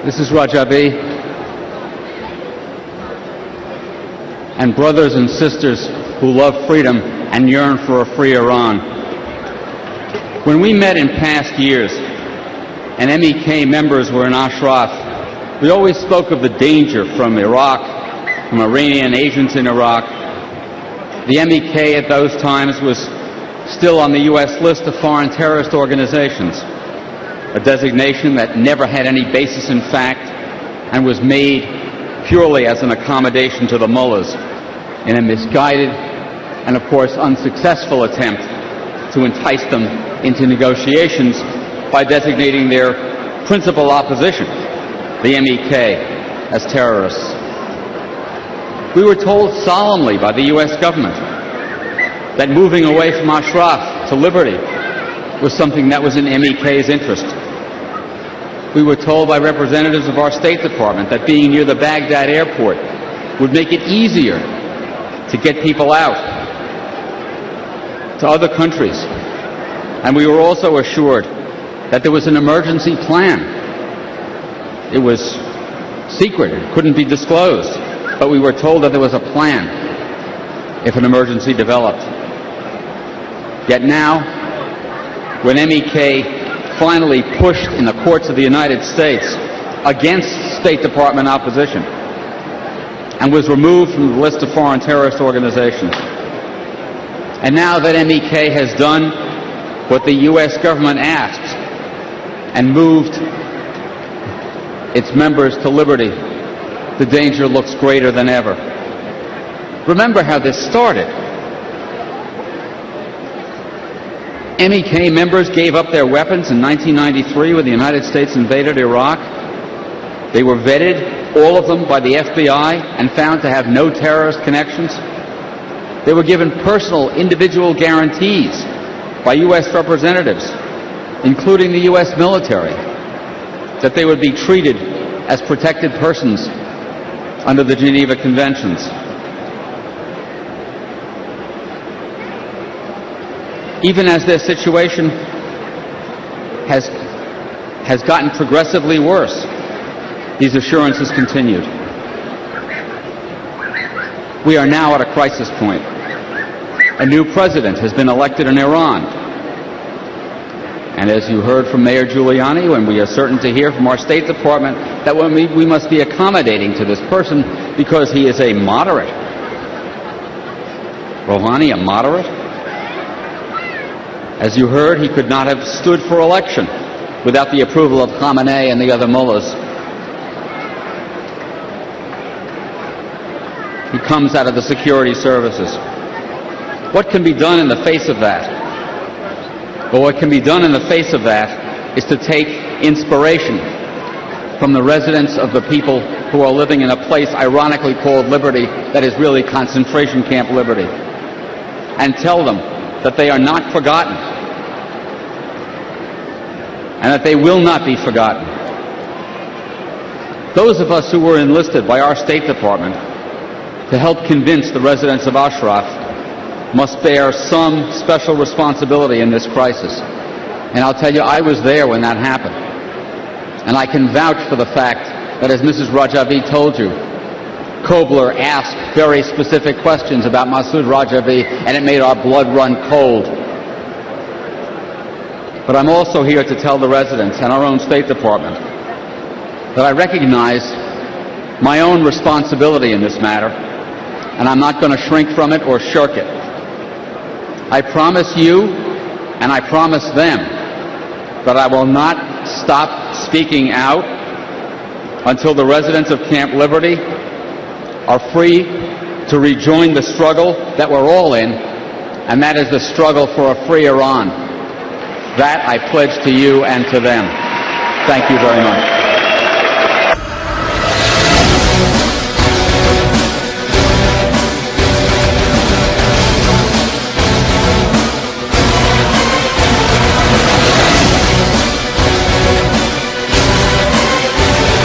This is Rajavi, and brothers and sisters who love freedom and yearn for a free Iran. When we met in past years and MEK members were in Ashraf, we always spoke of the danger from Iraq, from Iranian agents in Iraq. The MEK at those times was still on the U.S. list of foreign terrorist organizations, a designation that never had any basis in fact and was made purely as an accommodation to the mullahs in a misguided and, of course, unsuccessful attempt to entice them into negotiations by designating their principal opposition, the MEK, as terrorists. We were told solemnly by the U.S. government that moving away from Ashraf to liberty was something that was in MEK's interest. We were told by representatives of our State Department that being near the Baghdad airport would make it easier to get people out to other countries. And we were also assured that there was an emergency plan. It was secret, it couldn't be disclosed, but we were told that there was a plan if an emergency developed. Yet now, when MEK finally pushed in the courts of the United States against State Department opposition and was removed from the list of foreign terrorist organizations, and now that MEK has done what the U.S. government asked and moved its members to liberty, the danger looks greater than ever. Remember how this started. MEK members gave up their weapons in 1993 when the United States invaded Iraq. They were vetted, all of them, by the FBI and found to have no terrorist connections. They were given personal, individual guarantees by U.S. representatives, including the U.S. military, that they would be treated as protected persons under the Geneva Conventions. Even as their situation has gotten progressively worse, these assurances continued. We are now at a crisis point. A new president has been elected in Iran. And as you heard from Mayor Giuliani, when we are certain to hear from our State Department that we must be accommodating to this person because he is a moderate. Rouhani, a moderate? As you heard, he could not have stood for election without the approval of Khamenei and the other mullahs. He comes out of the security services. What can be done in the face of that? Well, what can be done in the face of that is to take inspiration from the residents of the people who are living in a place ironically called liberty that is really concentration camp liberty, and tell them that they are not forgotten and that they will not be forgotten. Those of us who were enlisted by our State Department to help convince the residents of Ashraf must bear some special responsibility in this crisis. And I'll tell you, I was there when that happened. And I can vouch for the fact that, as Mrs. Rajavi told you, Kobler asked very specific questions about Masood Rajavi, and it made our blood run cold. But I'm also here to tell the residents and our own State Department that I recognize my own responsibility in this matter, and I'm not going to shrink from it or shirk it. I promise you, and I promise them, that I will not stop speaking out until the residents of Camp Liberty are free to rejoin the struggle that we're all in, and that is the struggle for a free Iran. That I pledge to you and to them. Thank you very much.